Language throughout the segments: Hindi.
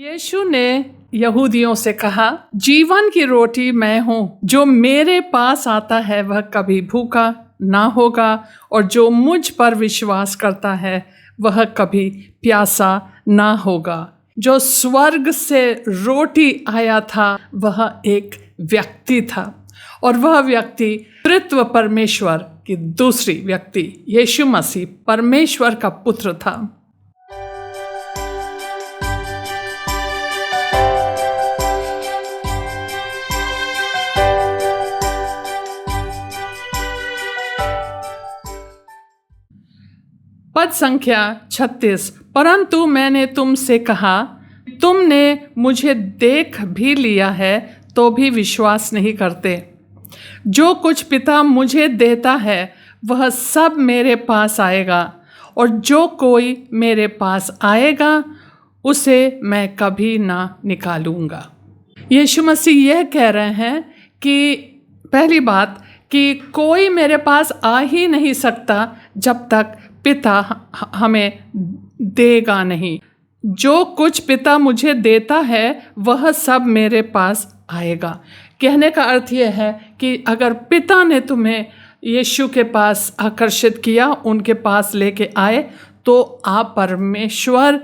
यीशु ने यहूदियों से कहा, जीवन की रोटी मैं हूँ। जो मेरे पास आता है वह कभी भूखा ना होगा और जो मुझ पर विश्वास करता है वह कभी प्यासा ना होगा। जो स्वर्ग से रोटी आया था वह एक व्यक्ति था और वह व्यक्ति तृत्व परमेश्वर की दूसरी व्यक्ति यीशु मसीह परमेश्वर का पुत्र था। पद संख्या 36। परंतु मैंने तुमसे कहा, तुमने मुझे देख भी लिया है तो भी विश्वास नहीं करते। जो कुछ पिता मुझे देता है वह सब मेरे पास आएगा और जो कोई मेरे पास आएगा उसे मैं कभी ना निकालूंगा। यीशु मसीह यह कह रहे हैं कि पहली बात कि कोई मेरे पास आ ही नहीं सकता जब तक पिता हमें देगा नहीं। जो कुछ पिता मुझे देता है वह सब मेरे पास आएगा। कहने का अर्थ यह है कि अगर पिता ने तुम्हें यीशु के पास आकर्षित किया, उनके पास लेके आए, तो आप परमेश्वर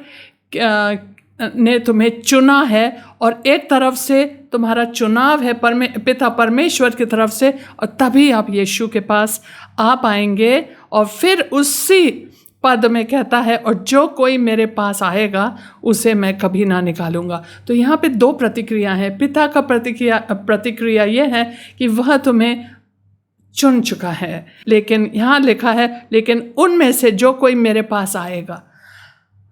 ने तुम्हें चुना है और एक तरफ से तुम्हारा चुनाव है पिता परमेश्वर की तरफ से, और तभी आप यीशु के पास आ पाएंगे। और फिर उसी पद में कहता है, और जो कोई मेरे पास आएगा उसे मैं कभी ना निकालूंगा। तो यहाँ पे दो प्रतिक्रिया हैं। पिता का प्रतिक्रिया यह है कि वह तुम्हें चुन चुका है, लेकिन यहाँ लिखा है लेकिन उनमें से जो कोई मेरे पास आएगा।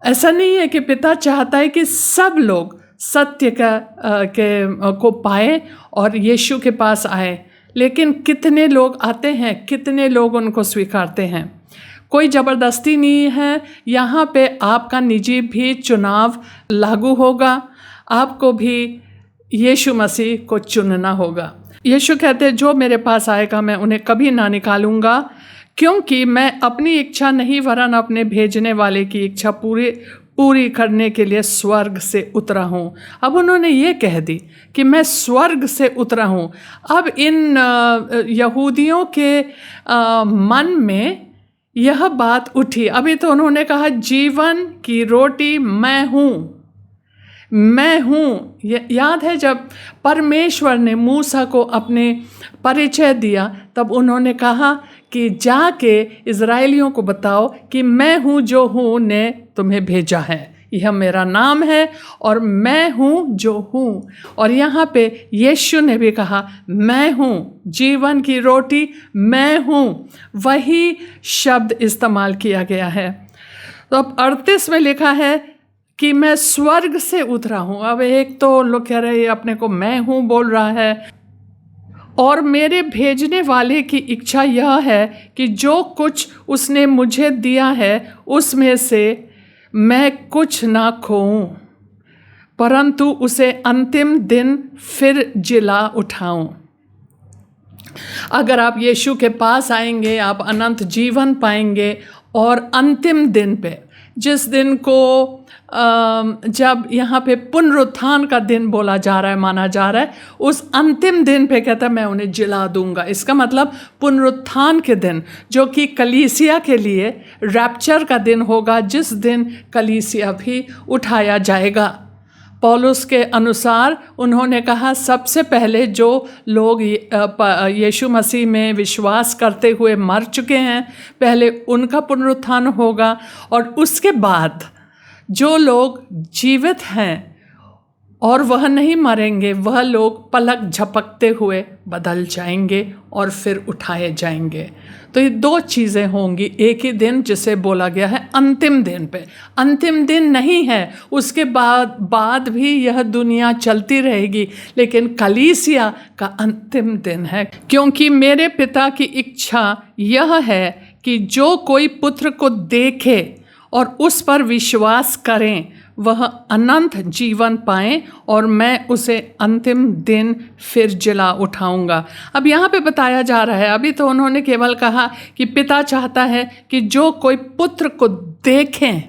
ऐसा नहीं है कि पिता चाहता है कि सब लोग सत्य को पाए और यीशु के पास आए, लेकिन कितने लोग आते हैं, कितने लोग उनको स्वीकारते हैं। कोई ज़बरदस्ती नहीं है। यहाँ पे आपका निजी भी चुनाव लागू होगा। आपको भी यीशु मसीह को चुनना होगा। यीशु कहते हैं, जो मेरे पास आएगा मैं उन्हें कभी ना निकालूंगा, क्योंकि मैं अपनी इच्छा नहीं वरन अपने भेजने वाले की इच्छा पूरी करने के लिए स्वर्ग से उतरा हूँ। अब उन्होंने ये कह दी कि मैं स्वर्ग से उतरा हूँ। अब इन यहूदियों के मन में यह बात उठी। अभी तो उन्होंने कहा, जीवन की रोटी मैं हूँ, मैं हूँ। याद है जब परमेश्वर ने मूसा को अपने परिचय दिया, तब उन्होंने कहा कि जाके इज़राइलियों को बताओ कि मैं हूँ जो हूँ ने तुम्हें भेजा है। यह मेरा नाम है और मैं हूँ जो हूँ। और यहाँ पे यीशु ने भी कहा, मैं हूँ जीवन की रोटी, मैं हूँ। वही शब्द इस्तेमाल किया गया है। तो अब 38 में लिखा है कि मैं स्वर्ग से उतरा हूँ। अब एक तो लोग कह रहे हैं अपने को मैं हूँ बोल रहा है, और मेरे भेजने वाले की इच्छा यह है कि जो कुछ उसने मुझे दिया है उसमें से मैं कुछ ना खोऊं, परंतु उसे अंतिम दिन फिर जिला उठाऊं। अगर आप यीशु के पास आएंगे आप अनंत जीवन पाएंगे, और अंतिम दिन पे, जिस दिन को जब यहाँ पे पुनरुत्थान का दिन बोला जा रहा है, माना जा रहा है, उस अंतिम दिन पे कहता है मैं उन्हें जिला दूंगा। इसका मतलब पुनरुत्थान के दिन, जो कि कलीसिया के लिए रैप्चर का दिन होगा, जिस दिन कलीसिया भी उठाया जाएगा। पौलुस के अनुसार उन्होंने कहा, सबसे पहले जो लोग यीशु मसीह में विश्वास करते हुए मर चुके हैं, पहले उनका पुनरुत्थान होगा, और उसके बाद जो लोग जीवित हैं और वह नहीं मरेंगे, वह लोग पलक झपकते हुए बदल जाएंगे और फिर उठाए जाएंगे। तो ये दो चीज़ें होंगी एक ही दिन, जिसे बोला गया है अंतिम दिन पे। अंतिम दिन नहीं है, उसके बाद भी यह दुनिया चलती रहेगी, लेकिन कलीसिया का अंतिम दिन है। क्योंकि मेरे पिता की इच्छा यह है कि जो कोई पुत्र को देखे और उस पर विश्वास करें वह अनंत जीवन पाएं, और मैं उसे अंतिम दिन फिर जिला उठाऊंगा। अब यहाँ पे बताया जा रहा है, अभी तो उन्होंने केवल कहा कि पिता चाहता है कि जो कोई पुत्र को देखें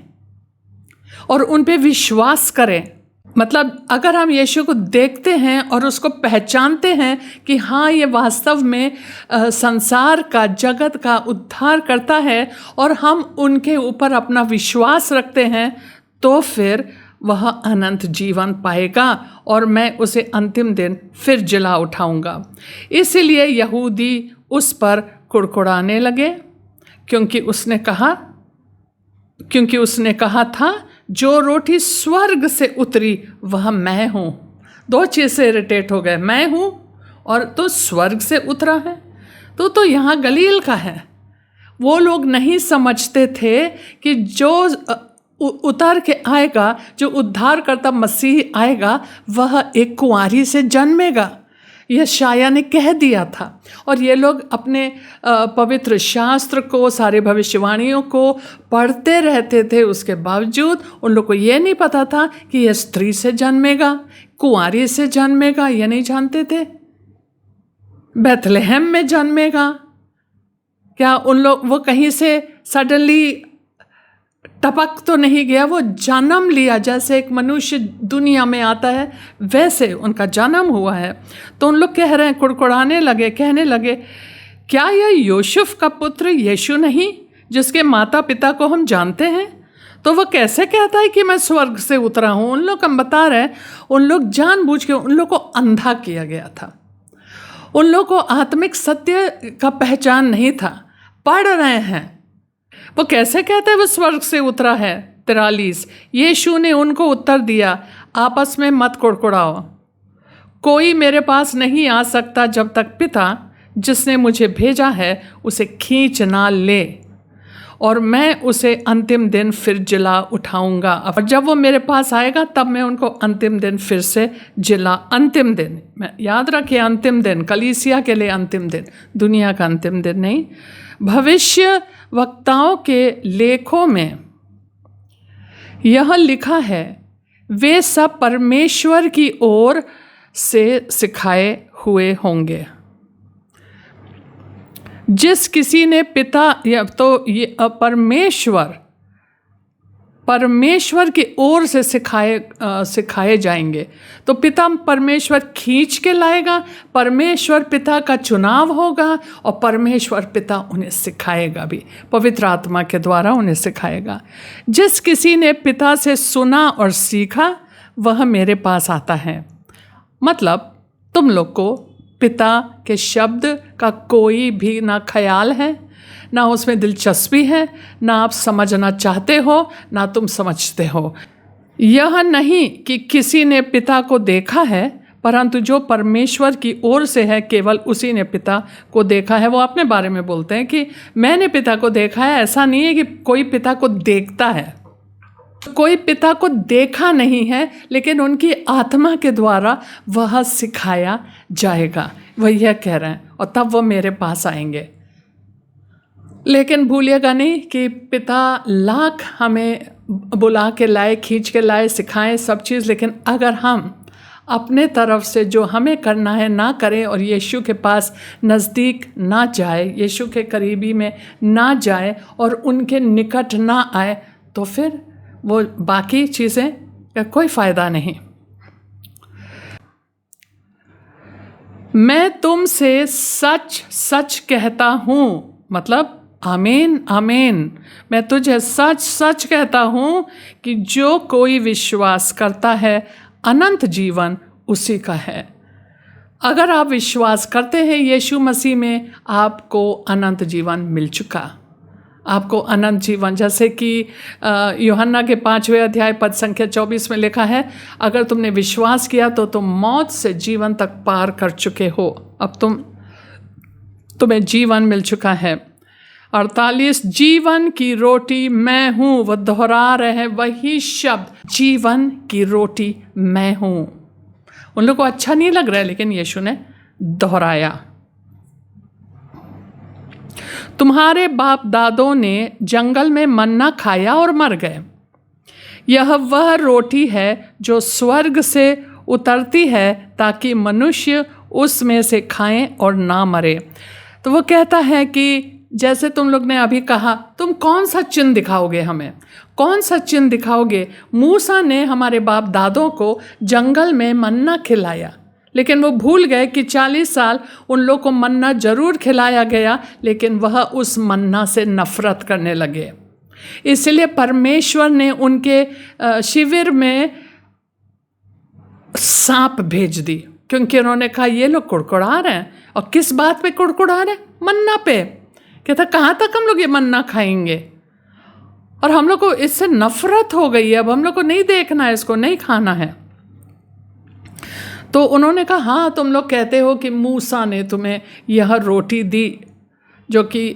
और उन पे विश्वास करें, मतलब अगर हम यीशु को देखते हैं और उसको पहचानते हैं कि हाँ, ये वास्तव में संसार का, जगत का उद्धार करता है, और हम उनके ऊपर अपना विश्वास रखते हैं, तो फिर वह अनंत जीवन पाएगा और मैं उसे अंतिम दिन फिर जिला उठाऊंगा। इसीलिए यहूदी उस पर कुड़कुड़ाने लगे, क्योंकि उसने कहा था, जो रोटी स्वर्ग से उतरी वह मैं हूँ। दो चीज़ से इरिटेट हो गए, मैं हूँ और तो स्वर्ग से उतरा है, तो यहाँ गलील का है। वो लोग नहीं समझते थे कि जो उतर के आएगा, जो उद्धार करता मसीह आएगा, वह एक कुंवारी से जन्मेगा। यह शाया ने कह दिया था, और ये लोग अपने पवित्र शास्त्र को, सारे भविष्यवाणियों को पढ़ते रहते थे। उसके बावजूद उन लोग को ये नहीं पता था कि यह स्त्री से जन्मेगा, कुंवारी से जन्मेगा, ये नहीं जानते थे। बेथलेहम में जन्मेगा, क्या वो कहीं से सडनली टपक तो नहीं गया, वो जन्म लिया। जैसे एक मनुष्य दुनिया में आता है, वैसे उनका जन्म हुआ है। तो उन लोग कह रहे हैं, कुड़कुड़ाने लगे, कहने लगे, क्या यह यूसुफ का पुत्र यीशु नहीं, जिसके माता पिता को हम जानते हैं? तो वह कैसे कहता है कि मैं स्वर्ग से उतरा हूँ? उन लोग हम बता रहे हैं, उन लोग जानबूझ के उन लोग को अंधा किया गया था। उन लोग को आत्मिक सत्य का पहचान नहीं था। पढ़ रहे हैं, वो कैसे कहते हैं वो स्वर्ग से उतरा है? 43। यीशु ने उनको उत्तर दिया, आपस में मत कुड़कुड़ाओ। कोई मेरे पास नहीं आ सकता जब तक पिता जिसने मुझे भेजा है उसे खींच ना ले, और मैं उसे अंतिम दिन फिर जिला उठाऊंगा। और जब वो मेरे पास आएगा तब मैं उनको अंतिम दिन फिर से जिला, अंतिम दिन, मैं याद रखिए, अंतिम दिन, कलीसिया के लिए अंतिम दिन, दुनिया का अंतिम दिन नहीं। भविष्य वक्ताओं के लेखों में यह लिखा है, वे सब परमेश्वर की ओर से सिखाए हुए होंगे। जिस किसी ने पिता, या तो ये परमेश्वर की ओर से सिखाए जाएंगे। तो पिता परमेश्वर खींच के लाएगा, परमेश्वर पिता का चुनाव होगा, और परमेश्वर पिता उन्हें सिखाएगा भी, पवित्र आत्मा के द्वारा उन्हें सिखाएगा। जिस किसी ने पिता से सुना और सीखा वह मेरे पास आता है। मतलब तुम लोग को पिता के शब्द का कोई भी ना ख्याल है, ना उसमें दिलचस्पी है, ना आप समझना चाहते हो, ना तुम समझते हो। यह नहीं कि किसी ने पिता को देखा है, परंतु जो परमेश्वर की ओर से है केवल उसी ने पिता को देखा है। वो अपने बारे में बोलते हैं कि मैंने पिता को देखा है। ऐसा नहीं है कि कोई पिता को देखता है, कोई पिता को देखा नहीं है, लेकिन उनकी आत्मा के द्वारा वह सिखाया जाएगा, वह यह कह रहे हैं। और तब वो मेरे पास आएंगे। लेकिन भूलिएगा नहीं कि पिता लाख हमें बुला के लाए, खींच के लाए, सिखाएं सब चीज़, लेकिन अगर हम अपने तरफ से जो हमें करना है ना करें और यीशु के पास नज़दीक ना जाए, यीशु के करीबी में ना जाए और उनके निकट ना आए, तो फिर वो बाकी चीज़ें का कोई फ़ायदा नहीं। मैं तुमसे सच सच कहता हूँ, मतलब आमीन आमीन, मैं तुझे सच सच कहता हूँ कि जो कोई विश्वास करता है अनंत जीवन उसी का है। अगर आप विश्वास करते हैं यीशु मसीह में, आपको अनंत जीवन मिल चुका, आपको अनंत जीवन। जैसे कि यूहन्ना के 5वें अध्याय पद संख्या 24 में लिखा है, अगर तुमने विश्वास किया तो तुम मौत से जीवन तक पार कर चुके हो, अब तुम्हें जीवन मिल चुका है। 48, जीवन की रोटी मैं हूँ। वह दोहरा रहे हैं वही शब्द, जीवन की रोटी मैं हूँ। उन लोगों को अच्छा नहीं लग रहा है, लेकिन यीशु ने दोहराया। तुम्हारे बाप दादों ने जंगल में मन्ना खाया और मर गए। यह वह रोटी है जो स्वर्ग से उतरती है ताकि मनुष्य उसमें से खाएं और ना मरे। तो वो कहता है कि जैसे तुम लोग ने अभी कहा, तुम कौन सा चिन्ह दिखाओगे हमें, कौन सा चिन्ह दिखाओगे? मूसा ने हमारे बाप दादों को जंगल में मन्ना खिलाया, लेकिन वो भूल गए कि 40 साल उन लोग को मन्ना जरूर खिलाया गया, लेकिन वह उस मन्ना से नफरत करने लगे। इसलिए परमेश्वर ने उनके शिविर में सांप भेज दी, क्योंकि उन्होंने कहा ये लोग कुड़कुड़ा रहे हैं। और किस बात पे कुड़कुड़ा रहे? मन्ना पे। कहता कहाँ तक हम लोग ये मन्ना खाएंगे? और हम लोग को इससे नफरत हो गई है, अब हम लोग को नहीं देखना है, इसको नहीं खाना है। तो उन्होंने कहा हाँ, तुम लोग कहते हो कि मूसा ने तुम्हें यह रोटी दी, जो कि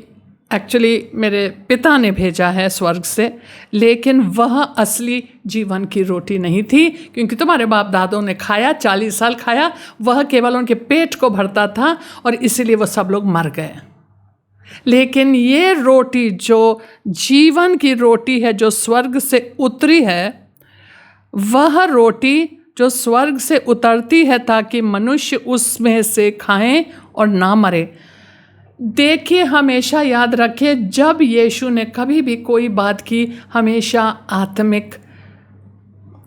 एक्चुअली मेरे पिता ने भेजा है स्वर्ग से, लेकिन वह असली जीवन की रोटी नहीं थी, क्योंकि तुम्हारे बाप दादों ने खाया, 40 साल खाया, वह केवल उनके पेट को भरता था और इसीलिए वो सब लोग मर गए। लेकिन ये रोटी जो जीवन की रोटी है, जो स्वर्ग से उतरी है, वह रोटी जो स्वर्ग से उतरती है ताकि मनुष्य उसमें से खाएं और ना मरे। देखिए, हमेशा याद रखिए, जब यीशु ने कभी भी कोई बात की, हमेशा आत्मिक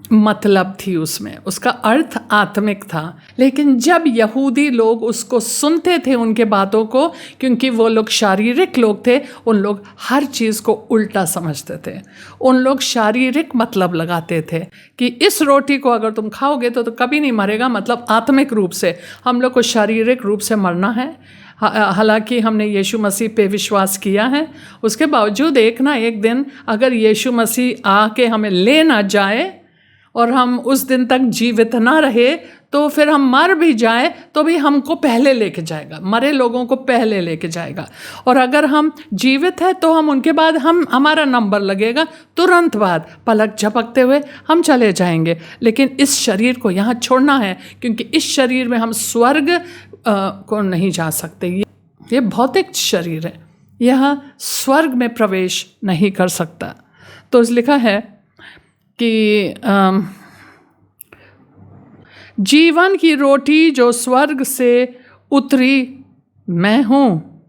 मतलब थी उसमें, उसका अर्थ आत्मिक था। लेकिन जब यहूदी लोग उसको सुनते थे, उनके बातों को, क्योंकि वो लोग शारीरिक लोग थे, उन लोग हर चीज़ को उल्टा समझते थे। उन लोग शारीरिक मतलब लगाते थे कि इस रोटी को अगर तुम खाओगे तो कभी नहीं मरेगा, मतलब आत्मिक रूप से। हम लोग को शारीरिक रूप से मरना है। हालांकि हमने यीशु मसीह पे विश्वास किया है, उसके बावजूद एक ना एक दिन अगर यीशु मसीह आके हमें ले ना जाए और हम उस दिन तक जीवित ना रहे, तो फिर हम मर भी जाए तो भी हमको पहले लेके जाएगा, मरे लोगों को पहले लेके जाएगा। और अगर हम जीवित हैं तो हम उनके बाद हमारा नंबर लगेगा, तुरंत बाद पलक झपकते हुए हम चले जाएंगे। लेकिन इस शरीर को यहाँ छोड़ना है, क्योंकि इस शरीर में हम स्वर्ग को नहीं जा सकते। ये भौतिक शरीर है, यह स्वर्ग में प्रवेश नहीं कर सकता। तो लिखा है कि जीवन की रोटी जो स्वर्ग से उतरी मैं हूँ,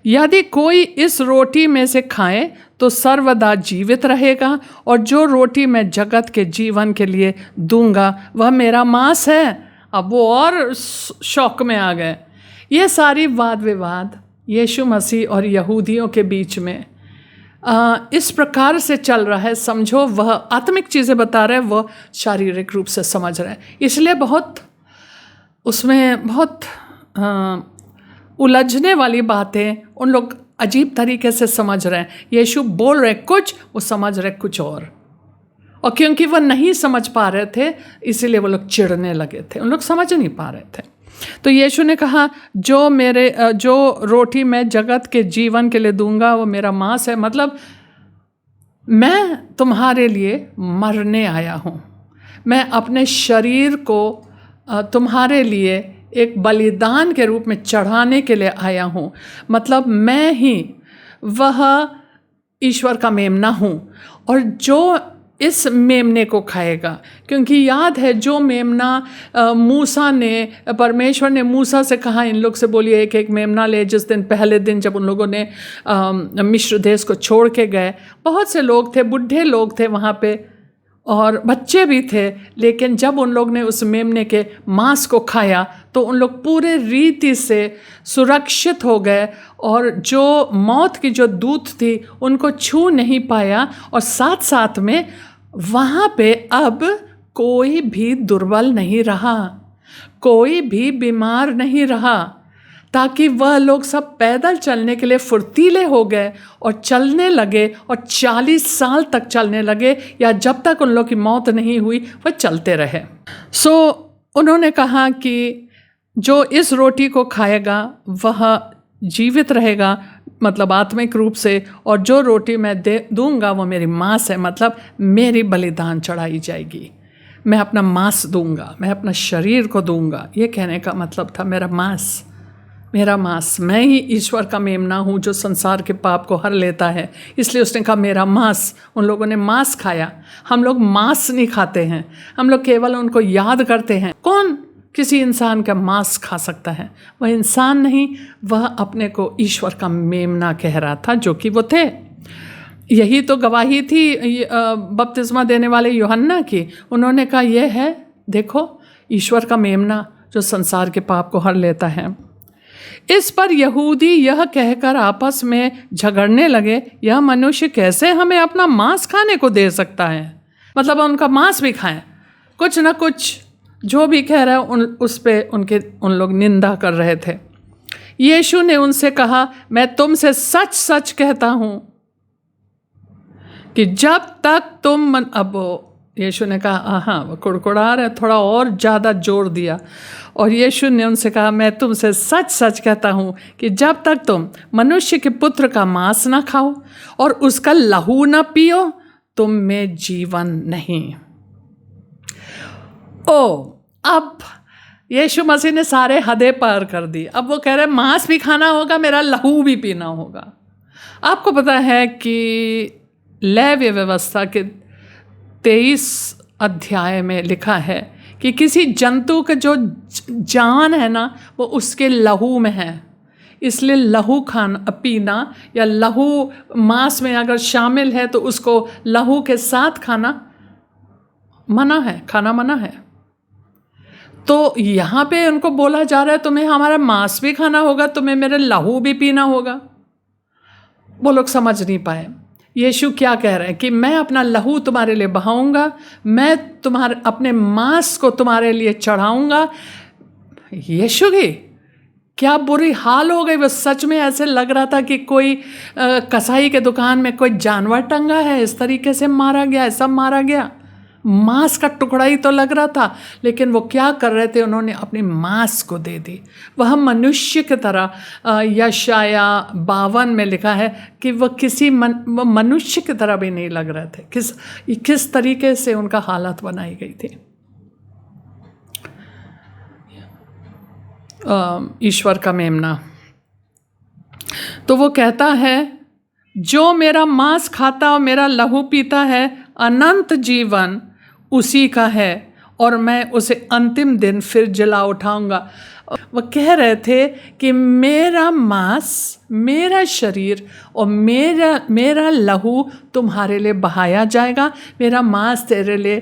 यदि कोई इस रोटी में से खाए तो सर्वदा जीवित रहेगा, और जो रोटी मैं जगत के जीवन के लिए दूंगा वह मेरा मांस है। अब वो और शौक में आ गए। ये सारी वाद विवाद यीशु मसीह और यहूदियों के बीच में इस प्रकार से चल रहा है। समझो, वह आत्मिक चीज़ें बता रहे हैं, वह शारीरिक रूप से समझ रहे हैं, इसलिए उसमें बहुत उलझने वाली बातें उन लोग अजीब तरीके से समझ रहे हैं। यीशु बोल रहे कुछ, वो समझ रहे कुछ और क्योंकि वह नहीं समझ पा रहे थे, इसीलिए वो लोग चिढ़ने लगे थे, उन लोग समझ नहीं पा रहे थे। तो यीशु ने कहा जो रोटी मैं जगत के जीवन के लिए दूंगा वो मेरा मांस है, मतलब मैं तुम्हारे लिए मरने आया हूँ, मैं अपने शरीर को तुम्हारे लिए एक बलिदान के रूप में चढ़ाने के लिए आया हूँ। मतलब मैं ही वह ईश्वर का मेमना हूँ, और जो इस मेमने को खाएगा, क्योंकि याद है जो मेमना परमेश्वर ने मूसा से कहा, इन लोग से बोलिए एक एक मेमना ले। जिस दिन पहले दिन जब उन लोगों ने मिस्र देश को छोड़ के गए, बहुत से लोग थे, बुढ़े लोग थे वहाँ पे और बच्चे भी थे, लेकिन जब उन लोग ने उस मेमने के मांस को खाया तो उन लोग पूरे रीति से सुरक्षित हो गए, और जो मौत की जो दूत थी उनको छू नहीं पाया। और साथ साथ में वहाँ पे अब कोई भी दुर्बल नहीं रहा, कोई भी बीमार नहीं रहा, ताकि वह लोग सब पैदल चलने के लिए फुर्तीले हो गए और चलने लगे, और 40 साल तक चलने लगे, या जब तक उन लोग की मौत नहीं हुई वह चलते रहे। उन्होंने कहा कि जो इस रोटी को खाएगा वह जीवित रहेगा, मतलब आत्मिक रूप से, और जो रोटी मैं दूंगा वो मेरी मांस है, मतलब मेरी बलिदान चढ़ाई जाएगी, मैं अपना मांस दूंगा, मैं अपना शरीर को दूंगा। ये कहने का मतलब था मेरा मांस, मैं ही ईश्वर का मेमना हूँ जो संसार के पाप को हर लेता है, इसलिए उसने कहा मेरा मांस। उन लोगों ने मांस खाया, हम लोग मांस नहीं खाते हैं, हम लोग केवल उनको याद करते हैं। कौन किसी इंसान का मांस खा सकता है, वह इंसान नहीं, वह अपने को ईश्वर का मेमना कह रहा था, जो कि वो थे। यही तो गवाही थी बपतिस्मा देने वाले यूहन्ना की। उन्होंने कहा, यह है, देखो ईश्वर का मेमना जो संसार के पाप को हर लेता है। इस पर यहूदी यह कहकर आपस में झगड़ने लगे, यह मनुष्य कैसे हमें अपना मांस खाने को दे सकता है। मतलब उनका मांस भी खाएं, कुछ ना कुछ जो भी कह रहा है उस पे उन लोग निंदा कर रहे थे। यीशु ने उनसे कहा, मैं तुमसे सच सच कहता हूँ कि जब तक तुम अब यीशु ने कहा, हाँ वो कुड़कुड़ा रहे, थोड़ा और ज़्यादा जोर दिया, और यीशु ने उनसे कहा, मैं तुमसे सच सच कहता हूँ कि जब तक तुम मनुष्य के पुत्र का मांस ना खाओ और उसका लहू ना पियो, तुम में जीवन नहीं। अब यीशु मसीह ने सारे हदें पार कर दी। अब वो कह रहे मांस भी खाना होगा, मेरा लहू भी पीना होगा। आपको पता है कि लेव्य व्यवस्था के 23 अध्याय में लिखा है कि किसी जंतु का जो जान है ना, वो उसके लहू में है। इसलिए लहू खाना पीना या लहू मांस में अगर शामिल है तो उसको लहू के साथ खाना मना है, खाना मना है। तो यहाँ पे उनको बोला जा रहा है, तुम्हें हमारा मांस भी खाना होगा, तुम्हें मेरे लहू भी पीना होगा। वो लोग समझ नहीं पाए यीशु क्या कह रहे हैं कि मैं अपना लहू तुम्हारे लिए बहाऊंगा, मैं तुम्हारे अपने मांस को तुम्हारे लिए चढ़ाऊंगा। यीशु की क्या बुरी हाल हो गई। वो सच में ऐसे लग रहा था कि कोई कसाई के दुकान में कोई जानवर टंगा है, इस तरीके से मारा गया, ऐसा मारा गया। मांस का टुकड़ा ही तो लग रहा था, लेकिन वो क्या कर रहे थे, उन्होंने अपनी मांस को दे दी। वह मनुष्य की तरह यशाया 52 में लिखा है कि वह किसी मनुष्य की तरह भी नहीं लग रहे थे। किस तरीके से उनका हालत बनाई गई थी। ईश्वर का मेमना। तो वो कहता है, जो मेरा मांस खाता और मेरा लहू पीता है, अनंत जीवन उसी का है, और मैं उसे अंतिम दिन फिर जला उठाऊंगा। वह कह रहे थे कि मेरा मांस, मेरा शरीर और मेरा लहू तुम्हारे लिए बहाया जाएगा, मेरा मांस तेरे लिए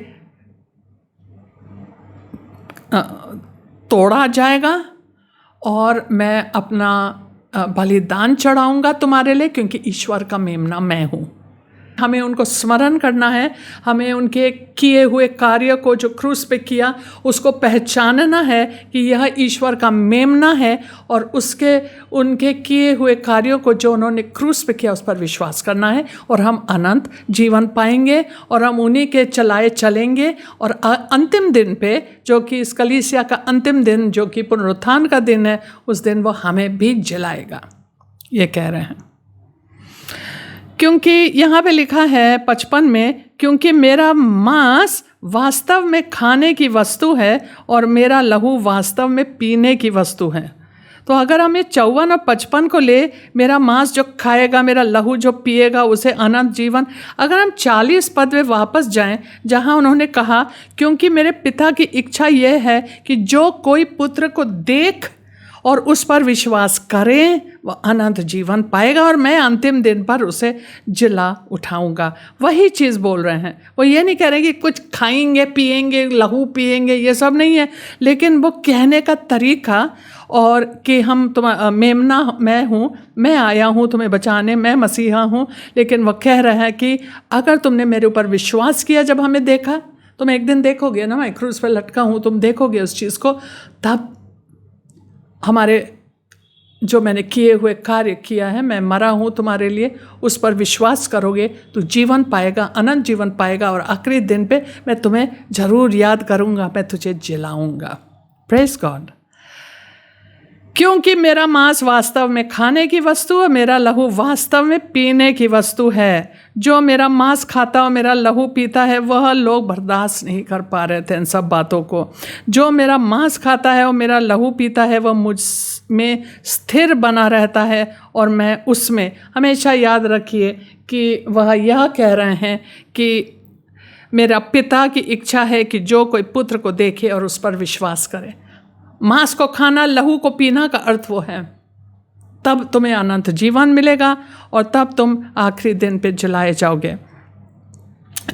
तोड़ा जाएगा, और मैं अपना बलिदान चढ़ाऊंगा तुम्हारे लिए, क्योंकि ईश्वर का मेमना मैं हूँ। हमें उनको स्मरण करना है, हमें उनके किए हुए कार्य को जो क्रूस पे किया उसको पहचानना है कि यह ईश्वर का मेमना है, और उनके किए हुए कार्यों को जो उन्होंने क्रूस पे किया उस पर विश्वास करना है, और हम अनंत जीवन पाएंगे, और हम उन्हीं के चलाए चलेंगे। और अंतिम दिन पे, जो कि इस कलीसिया का अंतिम दिन, जो कि पुनरुत्थान का दिन है, उस दिन वो हमें भी जलाएगा, ये कह रहे हैं। क्योंकि यहाँ पे लिखा है 55 में, क्योंकि मेरा मांस वास्तव में खाने की वस्तु है और मेरा लहू वास्तव में पीने की वस्तु है। तो अगर हम ये 54 और 55 को ले, मेरा मांस जो खाएगा, मेरा लहू जो पिएगा, उसे अनंत जीवन। अगर हम 40 पद में वापस जाएं, जहाँ उन्होंने कहा, क्योंकि मेरे पिता की इच्छा यह है कि जो कोई पुत्र को देख और उस पर विश्वास करें, वह अनंत जीवन पाएगा, और मैं अंतिम दिन पर उसे जिला उठाऊंगा। वही चीज़ बोल रहे हैं। वो ये नहीं कह रहे कि कुछ खाएंगे, पिएंगे, लहू पिएंगे, ये सब नहीं है, लेकिन वो कहने का तरीका, और कि हम मेमना मैं हूँ, मैं आया हूँ तुम्हें बचाने, मैं मसीहा हूँ। लेकिन वो कह रहा है कि अगर तुमने मेरे ऊपर विश्वास किया, जब हमें देखा, तुम एक दिन देखोगे ना, मैं क्रूस पर लटका हूँ, तुम देखोगे उस चीज़ को, तब हमारे जो मैंने किए हुए कार्य किया है, मैं मरा हूँ तुम्हारे लिए, उस पर विश्वास करोगे तो जीवन पाएगा, अनंत जीवन पाएगा, और आखिरी दिन पे मैं तुम्हें ज़रूर याद करूँगा, मैं तुझे जिलाऊँगा। Praise God. क्योंकि मेरा मांस वास्तव में खाने की वस्तु और मेरा लहू वास्तव में पीने की वस्तु है। जो मेरा मांस खाता और मेरा लहू पीता है, वह लोग बर्दाश्त नहीं कर पा रहे थे इन सब बातों को। जो मेरा मांस खाता है और मेरा लहू पीता है, वह मुझ में स्थिर बना रहता है और मैं उसमें। हमेशा याद रखिए कि वह यह कह रहे हैं कि मेरा पिता की इच्छा है कि जो कोई पुत्र को देखे और उस पर विश्वास करे। मांस को खाना, लहू को पीना का अर्थ वो है। तब तुम्हें अनंत जीवन मिलेगा और तब तुम आखिरी दिन पे जलाए जाओगे।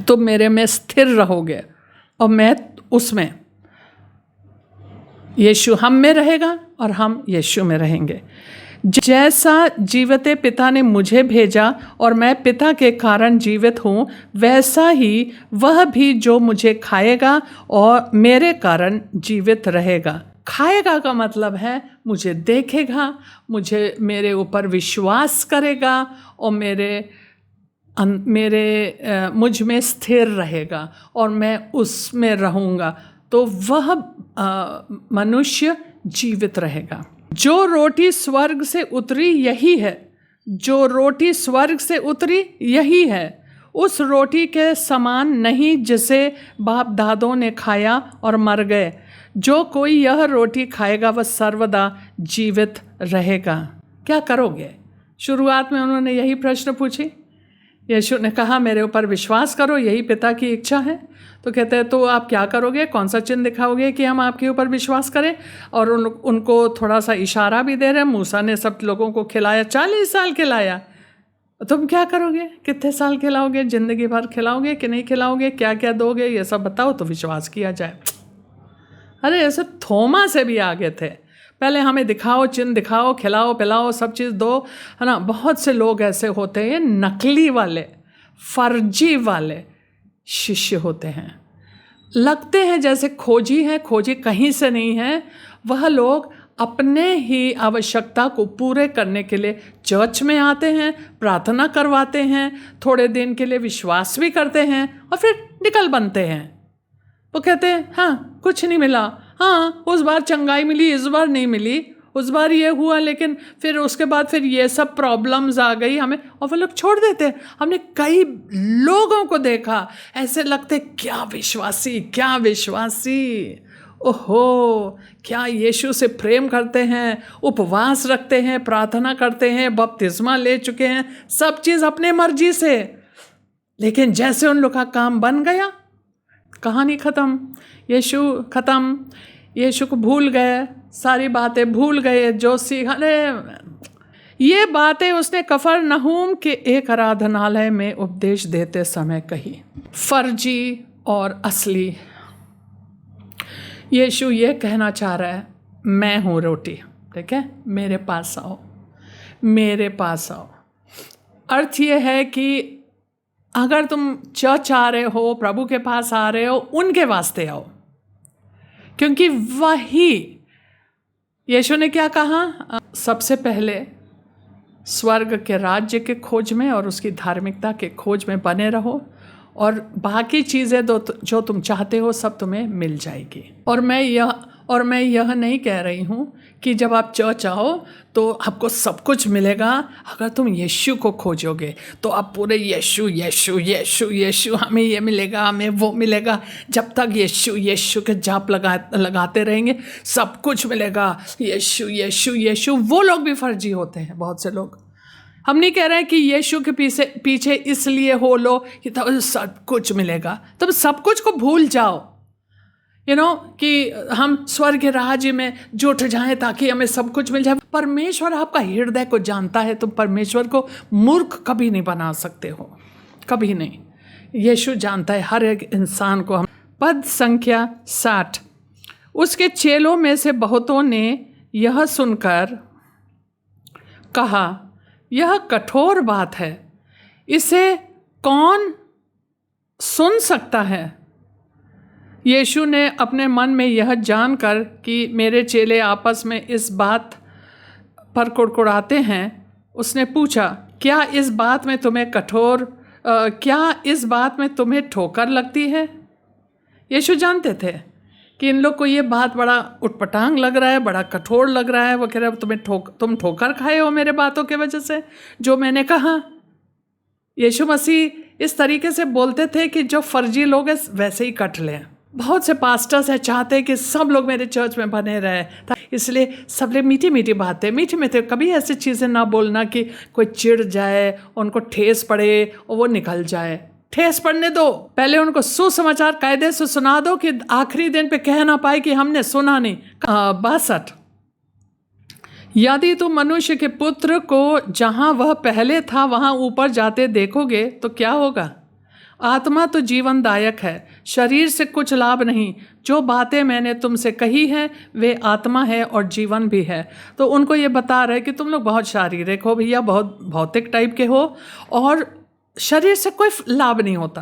तुम मेरे में स्थिर रहोगे और मैं उसमें। यीशु हम में रहेगा और हम यीशु में रहेंगे। जैसा जीवते पिता ने मुझे भेजा और मैं पिता के कारण जीवित हूँ, वैसा ही वह भी जो मुझे खाएगा और मेरे कारण जीवित रहेगा। खाएगा का मतलब है मुझे देखेगा, मेरे ऊपर विश्वास करेगा और मुझ में स्थिर रहेगा और मैं उसमें रहूँगा, तो वह मनुष्य जीवित रहेगा। जो रोटी स्वर्ग से उतरी यही है, जो रोटी स्वर्ग से उतरी यही है। उस रोटी के समान नहीं जिसे बाप दादों ने खाया और मर गए। जो कोई यह रोटी खाएगा वह सर्वदा जीवित रहेगा। क्या करोगे? शुरुआत में उन्होंने यही प्रश्न पूछे। यीशु ने कहा मेरे ऊपर विश्वास करो, यही पिता की इच्छा है। तो कहते हैं तो आप क्या करोगे? कौन सा चिन्ह दिखाओगे कि हम आपके ऊपर विश्वास करें? और उनको थोड़ा सा इशारा भी दे रहे हैं। मूसा ने सब लोगों को खिलाया, 40 साल खिलाया, तुम क्या करोगे? कितने साल खिलाओगे? ज़िंदगी भर खिलाओगे कि नहीं खिलाओगे? क्या क्या दोगे? ये सब बताओ तो विश्वास किया जाए। अरे ऐसे थोमा से भी आगे थे, पहले हमें दिखाओ, चिन्ह दिखाओ, खिलाओ पिलाओ, सब चीज़ दो, है ना। बहुत से लोग ऐसे होते हैं, नकली वाले, फर्जी वाले शिष्य होते हैं। लगते हैं जैसे खोजी हैं, खोजी कहीं से नहीं है। वह लोग अपने ही आवश्यकता को पूरे करने के लिए चर्च में आते हैं, प्रार्थना करवाते हैं, थोड़े दिन के लिए विश्वास भी करते हैं और फिर निकल बनते हैं। वो कहते हैं हाँ कुछ नहीं मिला, हाँ उस बार चंगाई मिली, इस बार नहीं मिली, उस बार ये हुआ, लेकिन फिर उसके बाद फिर ये सब प्रॉब्लम्स आ गई हमें, और वो लोग छोड़ देते हैं। हमने कई लोगों को देखा ऐसे, लगते क्या विश्वासी, क्या विश्वासी, ओहो क्या यीशु से प्रेम करते हैं, उपवास रखते हैं, प्रार्थना करते हैं, बपतिस्मा ले चुके हैं, सब चीज़ अपने मर्जी से। लेकिन जैसे उन लोग का काम बन गया, कहानी ख़त्म, यीशु ख़त्म, यीशु को भूल गए, सारी बातें भूल गए जो सीखा। ये बातें उसने कफरनहूम के एक आराधनालय में उपदेश देते समय कही। फर्जी और असली। यीशु ये कहना चाह रहा है मैं हूँ रोटी, ठीक है, मेरे पास आओ, मेरे पास आओ। अर्थ ये है कि अगर तुम चर्च आ रहे हो, प्रभु के पास आ रहे हो, उनके वास्ते आओ, क्योंकि वही यीशु ने क्या कहा, सबसे पहले स्वर्ग के राज्य के खोज में और उसकी धार्मिकता के खोज में बने रहो, और बाकी चीज़ें जो तुम चाहते हो सब तुम्हें मिल जाएगी। और मैं यह नहीं कह रही हूँ कि जब आप चर्च आओ तो आपको सब कुछ मिलेगा। अगर तुम यीशु को खोजोगे तो आप पूरे यीशु यीशु यीशु यीशु, हमें ये मिलेगा, हमें वो मिलेगा, जब तक यीशु यीशु के जाप लगाते रहेंगे सब कुछ मिलेगा, यीशु यीशु यीशु। वो लोग भी फर्जी होते हैं, बहुत से लोग। हम नहीं कह रहे हैं कि यीशु के पीछे इसलिए हो लो कि तब सब कुछ मिलेगा। तब सब कुछ को भूल जाओ, कि हम स्वर्ग के राज्य में जुट जाएं ताकि हमें सब कुछ मिल जाए। परमेश्वर आपका हृदय को जानता है, तुम परमेश्वर को मूर्ख कभी नहीं बना सकते हो, कभी नहीं। यीशु जानता है हर एक इंसान को। पद संख्या 60। उसके चेलों में से बहुतों ने यह सुनकर कहा यह कठोर बात है, इसे कौन सुन सकता है। यीशु ने अपने मन में यह जानकर कि मेरे चेले आपस में इस बात पर कुड़कुड़ाते हैं, उसने पूछा क्या इस बात में तुम्हें ठोकर लगती है। यीशु जानते थे कि इन लोग को ये बात बड़ा उटपटांग लग रहा है, बड़ा कठोर लग रहा है। वो कह रहे तुम ठोकर खाए हो मेरे बातों के वजह से, जो मैंने कहा। यीशु मसीह इस तरीके से बोलते थे कि जो फर्जी लोग हैं वैसे ही कट लें। बहुत से पास्टर्स हैं चाहते हैं कि सब लोग मेरे चर्च में बने रहे, इसलिए सब लोग मीठी मीठी बातें, कभी ऐसी चीज़ें ना बोलना कि कोई चिढ़ जाए, उनको ठेस पड़े और वो निकल जाए। ठेस पड़ने दो, पहले उनको सुसमाचार कायदे से सुना दो कि आखिरी दिन पे कह ना पाए कि हमने सुना नहीं। 62, यदि तुम मनुष्य के पुत्र को जहाँ वह पहले था वहाँ ऊपर जाते देखोगे तो क्या होगा? आत्मा तो जीवनदायक है, शरीर से कुछ लाभ नहीं। जो बातें मैंने तुमसे कही हैं वे आत्मा है और जीवन भी है। तो उनको ये बता रहे कि तुम लोग बहुत शारीरिक हो भैया, बहुत भौतिक टाइप के हो और शरीर से कोई लाभ नहीं होता।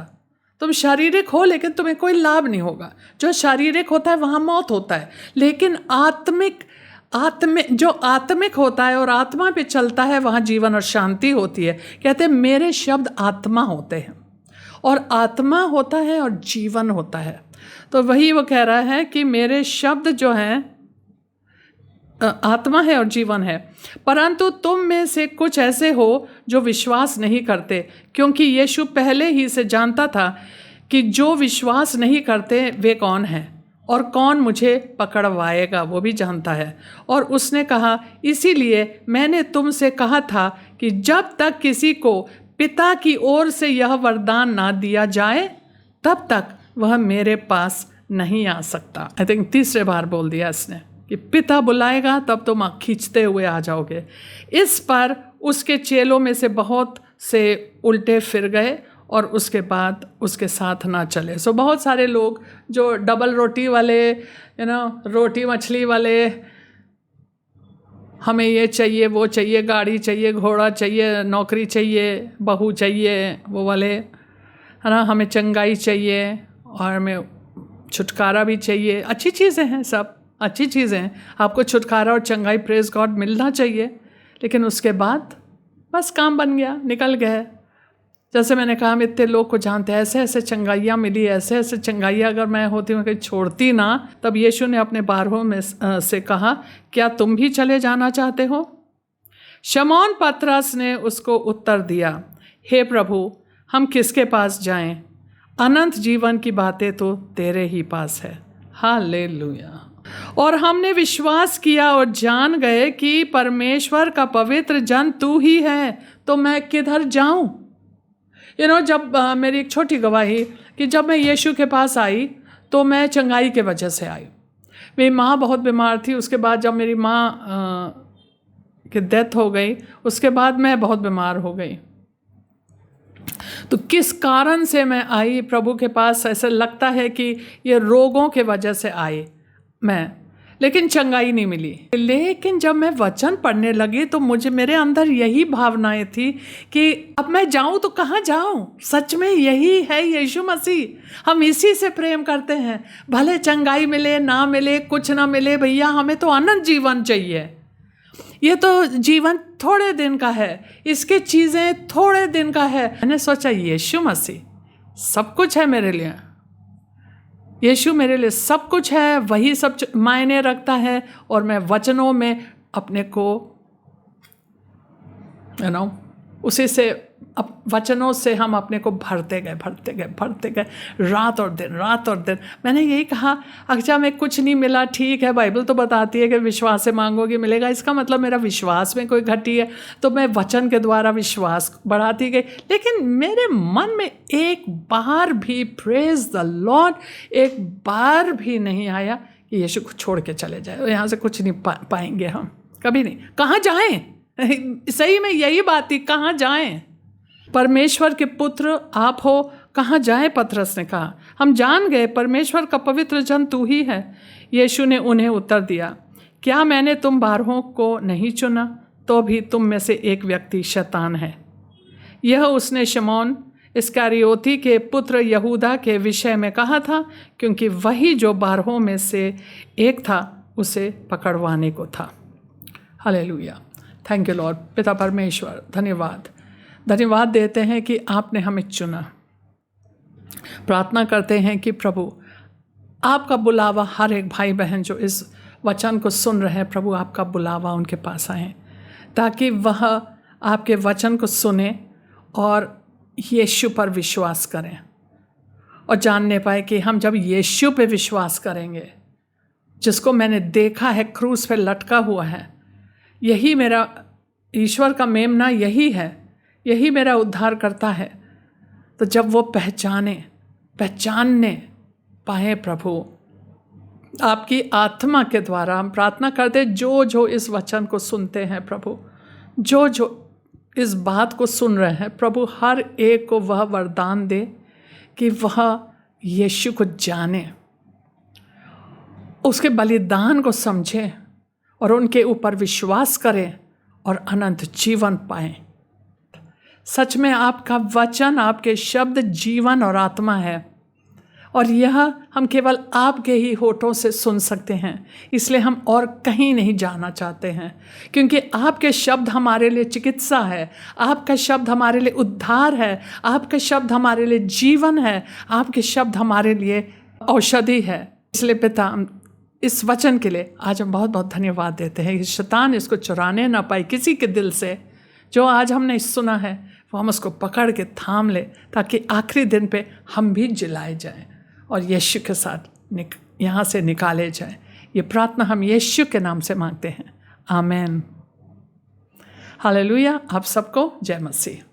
तुम शारीरिक हो लेकिन तुम्हें कोई लाभ नहीं होगा। जो शारीरिक होता है वहाँ मौत होता है, लेकिन जो आत्मिक होता है और आत्मा पे चलता है वहाँ जीवन और शांति होती है। कहते हैं मेरे शब्द आत्मा होते हैं और आत्मा होता है और जीवन होता है। तो वही वो कह रहा है कि मेरे शब्द जो हैं आत्मा है और जीवन है। परंतु तुम में से कुछ ऐसे हो जो विश्वास नहीं करते, क्योंकि यीशु पहले ही से जानता था कि जो विश्वास नहीं करते वे कौन हैं और कौन मुझे पकड़वाएगा, वो भी जानता है। और उसने कहा, इसीलिए मैंने तुमसे कहा था कि जब तक किसी को पिता की ओर से यह वरदान ना दिया जाए तब तक वह मेरे पास नहीं आ सकता। आई थिंक तीसरे बार बोल दिया इसने कि पिता बुलाएगा तब तुम खींचते हुए आ जाओगे। इस पर उसके चेलों में से बहुत से उल्टे फिर गए और उसके बाद उसके साथ ना चले। सो बहुत सारे लोग जो डबल रोटी वाले, रोटी मछली वाले, हमें ये चाहिए वो चाहिए, गाड़ी चाहिए, घोड़ा चाहिए, नौकरी चाहिए, बहू चाहिए, वो वाले है ना, हमें चंगाई चाहिए और हमें छुटकारा भी चाहिए। अच्छी चीज़ें हैं, सब अच्छी चीज़ें हैं। आपको छुटकारा और चंगाई, प्रेज गॉड, मिलना चाहिए, लेकिन उसके बाद बस काम बन गया, निकल गए। जैसे मैंने कहा, हम इतने लोग को जानते हैं, ऐसे ऐसे चंगाइयाँ मिली, ऐसे ऐसे चंगाइयाँ अगर मैं होती हूँ कि छोड़ती ना, तब यीशु ने अपने 12 में से कहा, क्या तुम भी चले जाना चाहते हो? शमौन पतरस ने उसको उत्तर दिया, हे प्रभु, हम किसके पास जाएं? अनंत जीवन की बातें तो तेरे ही पास है। हालेलुया। और हमने विश्वास किया और जान गए कि परमेश्वर का पवित्र जन तू ही है, तो मैं किधर जाऊं? जब मेरी एक छोटी गवाही कि जब मैं यीशु के पास आई तो मैं चंगाई के वजह से आई। मेरी माँ बहुत बीमार थी, उसके बाद जब मेरी माँ की डेथ हो गई उसके बाद मैं बहुत बीमार हो गई। तो किस कारण से मैं आई प्रभु के पास? ऐसा लगता है कि ये रोगों के वजह से आई मैं, लेकिन चंगाई नहीं मिली। लेकिन जब मैं वचन पढ़ने लगी तो मेरे अंदर यही भावनाएं थी कि अब मैं जाऊं तो कहाँ जाऊं? सच में यही है यीशु मसीह। हम इसी से प्रेम करते हैं, भले चंगाई मिले ना मिले, कुछ ना मिले, भैया हमें तो अनंत जीवन चाहिए। ये तो जीवन थोड़े दिन का है, इसके चीज़ें थोड़े दिन का है। मैंने सोचा यीशु मसीह सब कुछ है मेरे लिए, यीशु मेरे लिए सब कुछ है, वही सब मायने रखता है। और मैं वचनों में अपने को उसी से वचनों से हम अपने को भरते गए रात और दिन। मैंने यही कहा, अच्छा मैं कुछ नहीं मिला, ठीक है, बाइबल तो बताती है कि विश्वास से मांगोगे मिलेगा, इसका मतलब मेरा विश्वास में कोई घटी है, तो मैं वचन के द्वारा विश्वास बढ़ाती गई। लेकिन मेरे मन में एक बार भी, प्रेज द लॉर्ड, एक बार भी नहीं आया कि यीशु को छोड़ के चले जाए, यहाँ से कुछ नहीं पाएंगे हम, कभी नहीं। कहाँ जाएं? सही में यही बात थी, कहाँ जाएं? परमेश्वर के पुत्र आप हो, कहाँ जाए? पतरस ने कहा, हम जान गए परमेश्वर का पवित्र जन तू ही है। यीशु ने उन्हें उत्तर दिया, क्या मैंने तुम 12 को नहीं चुना? तो भी तुम में से एक व्यक्ति शैतान है। यह उसने शमौन इस्करियोती के पुत्र यहूदा के विषय में कहा था, क्योंकि वही जो 12 में से एक था उसे पकड़वाने को था। हालेलुया। Thank you Lord. पिता परमेश्वर, धन्यवाद देते हैं कि आपने हमें चुना। प्रार्थना करते हैं कि प्रभु आपका बुलावा हर एक भाई बहन जो इस वचन को सुन रहे हैं, प्रभु आपका बुलावा उनके पास आए, ताकि वह आपके वचन को सुने और यीशु पर विश्वास करें और जानने पाए कि हम जब यीशु पे विश्वास करेंगे, जिसको मैंने देखा है क्रूस पे लटका हुआ है, यही मेरा ईश्वर का मेमना, यही है, यही मेरा उद्धार करता है, तो जब वो पहचानने पाए प्रभु, आपकी आत्मा के द्वारा हम प्रार्थना करते, जो इस वचन को सुनते हैं प्रभु, जो इस बात को सुन रहे हैं प्रभु, हर एक को वह वरदान दे कि वह यीशु को जाने, उसके बलिदान को समझे और उनके ऊपर विश्वास करें और अनंत जीवन पाएं। सच में आपका वचन, आपके शब्द जीवन और आत्मा है, और यह हम केवल आपके ही होठों से सुन सकते हैं। इसलिए हम और कहीं नहीं जाना चाहते हैं, क्योंकि आपके शब्द हमारे लिए चिकित्सा है, आपका शब्द हमारे लिए उद्धार है, आपके शब्द हमारे लिए जीवन है, आपके शब्द हमारे लिए औषधि है। इसलिए पिता, हम इस वचन के लिए आज हम बहुत बहुत धन्यवाद देते हैं कि शैतान इसको चुराने ना पाए किसी के दिल से। जो आज हमने सुना है वो हम उसको पकड़ के थाम ले, ताकि आखिरी दिन पे हम भी जिलाए जाएं और यीशु के साथ यहाँ से निकाले जाएं। ये प्रार्थना हम यीशु के नाम से मांगते हैं, आमीन। हालेलुया। आप सबको जय मसीह।